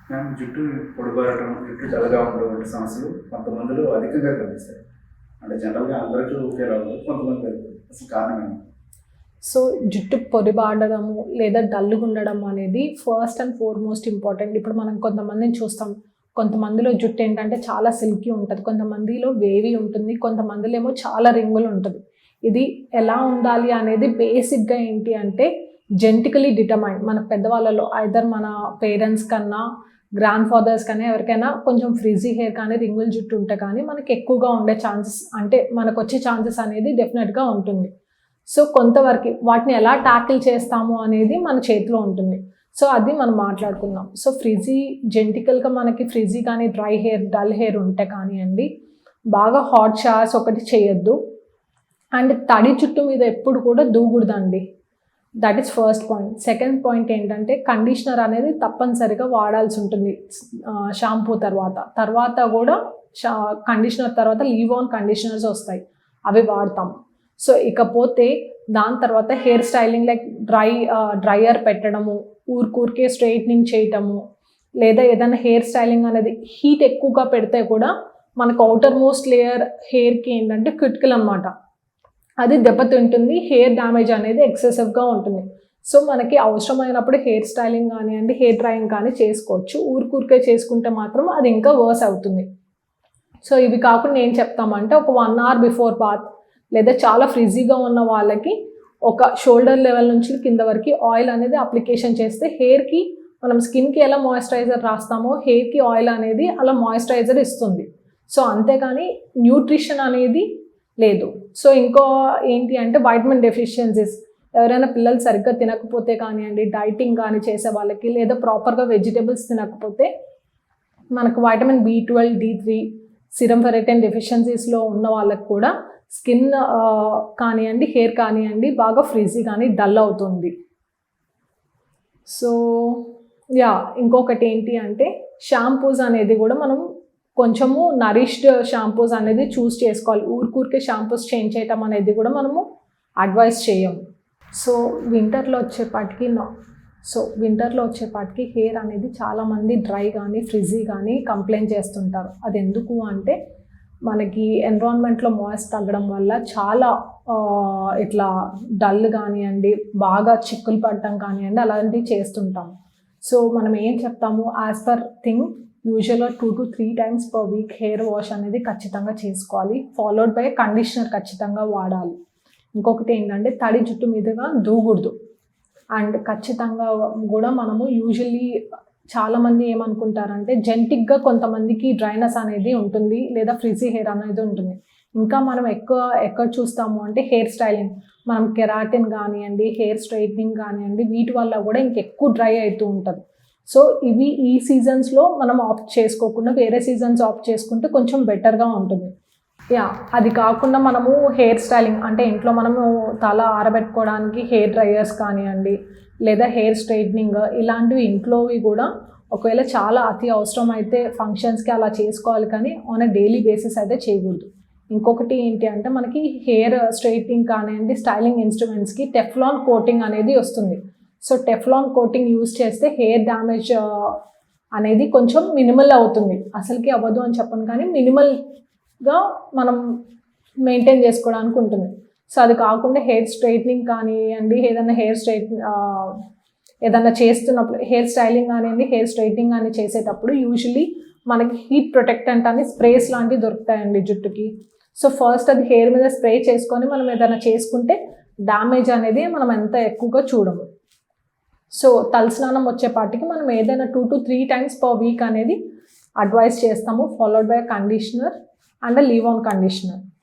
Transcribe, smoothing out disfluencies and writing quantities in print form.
Ma'am, జుట్టు పొడిబారడం, జుట్టు తెల్లగా ఉండడం వంటి సమస్యలు కొంతమందిలో అధికంగా కనిపిస్తాయి. అంటే జనరల్గా అందరికీ ఒకేలా ఉండదు, కొంతమంది కలుగుతుంది. అసలు కారణం ఏంటి? సో జుట్టు పొడిబారడము లేదా డల్లుగా ఉండడం అనేది ఫస్ట్ అండ్ ఫార్మోస్ట్ ఇంపార్టెంట్. ఇప్పుడు మనం కొంతమందిని చూస్తాం, కొంతమందిలో జుట్టు ఏంటంటే చాలా సిల్కీ ఉంటుంది, కొంతమందిలో వేవీ ఉంటుంది, కొంతమందిలో ఏమో చాలా రింగులు ఉంటుంది. ఇది ఎలా ఉండాలి అనేది బేసిక్గా ఏంటి అంటే జెనెటికలీ డిటర్మైన్. మన పెద్దవాళ్ళలో ఐదర్ మన పేరెంట్స్ కన్నా గ్రాండ్ ఫాదర్స్ కానీ ఎవరికైనా కొంచెం ఫ్రిజీ హెయిర్ కానీ రింగుల్ జుట్టు ఉంటే కానీ మనకి ఎక్కువగా ఉండే ఛాన్సెస్, అంటే మనకు వచ్చే ఛాన్సెస్ అనేది డెఫినెట్గా ఉంటుంది. సో కొంతవరకు వాటిని ఎలా ట్యాకిల్ చేస్తాము అనేది మన చేతిలో ఉంటుంది. సో అది మనం మాట్లాడుకుందాం. సో ఫ్రిజీ జెనెటికల్గా మనకి ఫ్రిజీ కానీ డ్రై హెయిర్ డల్ హెయిర్ ఉంటే కానివ్వండి, బాగా హాట్ షవర్స్ ఒకటి చేయొద్దు. అండ్ తడి జుట్టు మీద ఎప్పుడు కూడా దూకూడదండి. That is first point. Second point ఏంటంటే కండిషనర్ అనేది తప్పనిసరిగా వాడాల్సి ఉంటుంది. షాంపూ తర్వాత కూడా కండిషనర్ తర్వాత లీవ్ ఆన్ కండిషనర్స్ వస్తాయి, అవి వాడతాం. సో ఇకపోతే దాని తర్వాత హెయిర్ స్టైలింగ్ లైక్ డ్రైయర్ పెట్టడము, ఊరికే స్ట్రైట్నింగ్ చేయటము, లేదా ఏదైనా హెయిర్ స్టైలింగ్ అనేది హీట్ ఎక్కువగా పెడితే కూడా మనకు అవుటర్ మోస్ట్ లేయర్ హెయిర్కి ఏంటంటే క్రిటికల్ అనమాట, అది దెబ్బతింటుంది, హెయిర్ డ్యామేజ్ అనేది ఎక్సెసివ్గా ఉంటుంది. సో మనకి అవసరమైనప్పుడు హెయిర్ స్టైలింగ్ కానివ్వండి, హెయిర్ డ్రైయింగ్ కానీ చేసుకోవచ్చు. ఊరికే చేసుకుంటే మాత్రం అది ఇంకా వర్స్ అవుతుంది. సో ఇవి కాకుండా ఏం చెప్తామంటే ఒక 1 hour బిఫోర్ బాత్, లేదా చాలా ఫ్రిజీగా ఉన్న వాళ్ళకి ఒక షోల్డర్ లెవెల్ నుంచి కింద వరకు ఆయిల్ అనేది అప్లికేషన్ చేస్తే హెయిర్కి, మనం స్కిన్కి ఎలా మాయిశ్చరైజర్ రాస్తామో హెయిర్కి ఆయిల్ అనేది అలా మాయిశ్చరైజర్ ఇస్తుంది. సో అంతేకాని న్యూట్రిషన్ అనేది లేదు. సో ఇంకో ఏంటి అంటే వైటమిన్ డెఫిషియన్సీస్, ఎవరైనా పిల్లలు సరిగ్గా తినకపోతే కానివ్వండి, డైటింగ్ కానీ చేసే వాళ్ళకి, లేదా ప్రాపర్గా వెజిటేబుల్స్ తినకపోతే మనకు vitamin B12, D3, serum ferritin డెఫిషియన్సీస్లో ఉన్న వాళ్ళకి కూడా స్కిన్ కానివ్వండి, హెయిర్ కానివ్వండి బాగా ఫ్రిజీ కానీ డల్ అవుతుంది. సో ఇంకొకటి ఏంటి అంటే షాంపూస్ అనేది కూడా మనం కొంచెము నరిష్డ్ షాంపూస్ అనేది చూస్ చేసుకోవాలి. ఊరికే షాంపూస్ చేంజ్ చేయటం అనేది కూడా మనము అడ్వైస్ చేయము. సో వింటర్లో వచ్చేపాటికి హెయిర్ అనేది చాలామంది డ్రై కానీ ఫ్రిజీ కానీ కంప్లైంట్ చేస్తుంటారు. అది ఎందుకు అంటే మనకి ఎన్విరాన్మెంట్లో మాయిస్ తగ్గడం వల్ల చాలా ఇట్లా డల్ కానివ్వండి, బాగా చిక్కులు పడటం కానివ్వండి, అలాంటివి చేస్తుంటాం. సో మనం ఏం చెప్తాము, యాజ్ పర్ థింగ్ యూజువల్గా 2 to 3 times per week hair wash అనేది ఖచ్చితంగా చేసుకోవాలి, ఫాలోడ్ బై కండిషనర్ ఖచ్చితంగా వాడాలి. ఇంకొకటి ఏంటంటే తడి జుట్టు మీదుగా దూకూడదు. అండ్ ఖచ్చితంగా కూడా మనము యూజువల్లీ చాలామంది ఏమనుకుంటారంటే జెనెటిక్గా కొంతమందికి డ్రైనెస్ అనేది ఉంటుంది, లేదా ఫ్రిజీ హెయిర్ అనేది ఉంటుంది. ఇంకా మనం ఎక్కడ చూస్తాము అంటే హెయిర్ స్టైలింగ్, మనం కెరాటిన్ కానివ్వండి, హెయిర్ స్ట్రైట్నింగ్ కానివ్వండి, వీటి వల్ల కూడా ఇంకెక్కువ డ్రై అవుతూ ఉంటుంది. సో ఇవి ఈ సీజన్స్లో మనం ఆప్ట్ చేసుకోకుండా వేరే సీజన్స్ ఆప్ట్ చేసుకుంటే కొంచెం బెటర్గా ఉంటుంది. అది కాకుండా మనము హెయిర్ స్టైలింగ్ అంటే ఇంట్లో మనము తల ఆరబెట్టుకోవడానికి హెయిర్ డ్రైయర్స్ కానివ్వండి, లేదా హెయిర్ స్ట్రైట్నింగ్ ఇలాంటివి ఇంట్లోవి కూడా ఒకవేళ చాలా అతి అవసరం అయితే ఫంక్షన్స్కి అలా చేసుకోవాలి, కానీ ఆన్ ఎ డైలీ బేసిస్ అయితే చేయకూడదు. ఇంకొకటి ఏంటి అంటే మనకి హెయిర్ స్ట్రైట్నింగ్ కానివ్వండి, స్టైలింగ్ ఇన్స్ట్రుమెంట్స్కి టెఫ్లాన్ కోటింగ్ అనేది వస్తుంది. సో టెఫ్లాన్ కోటింగ్ యూజ్ చేస్తే హెయిర్ డ్యామేజ్ అనేది కొంచెం మినిమల్ అవుతుంది. అసలుకి అవ్వదు అని చెప్పను, కానీ మినిమల్గా మనం మెయింటైన్ చేసుకోవడానికి ఉంటుంది. సో అది కాకుండా హెయిర్ స్ట్రైట్నింగ్ కానివ్వండి, ఏదైనా చేస్తున్నప్పుడు హెయిర్ స్టైలింగ్ కానివ్వండి, హెయిర్ స్ట్రైట్నింగ్ కానీ చేసేటప్పుడు యూజువలీ మనకి హీట్ ప్రొటెక్టెంట్ అని స్ప్రేస్ లాంటివి దొరుకుతాయండి జుట్టుకి. సో ఫస్ట్ అది హెయిర్ మీద స్ప్రే చేసుకొని మనం ఏదైనా చేసుకుంటే డ్యామేజ్ అనేది మనం ఎంత ఎక్కువగా చూడము. సో తలస్నానం వచ్చేపాటికి మనం ఏదైనా 2 to 3 times per week అనేది అడ్వైస్ చేస్తాము, followed by conditioner and leave on conditioner.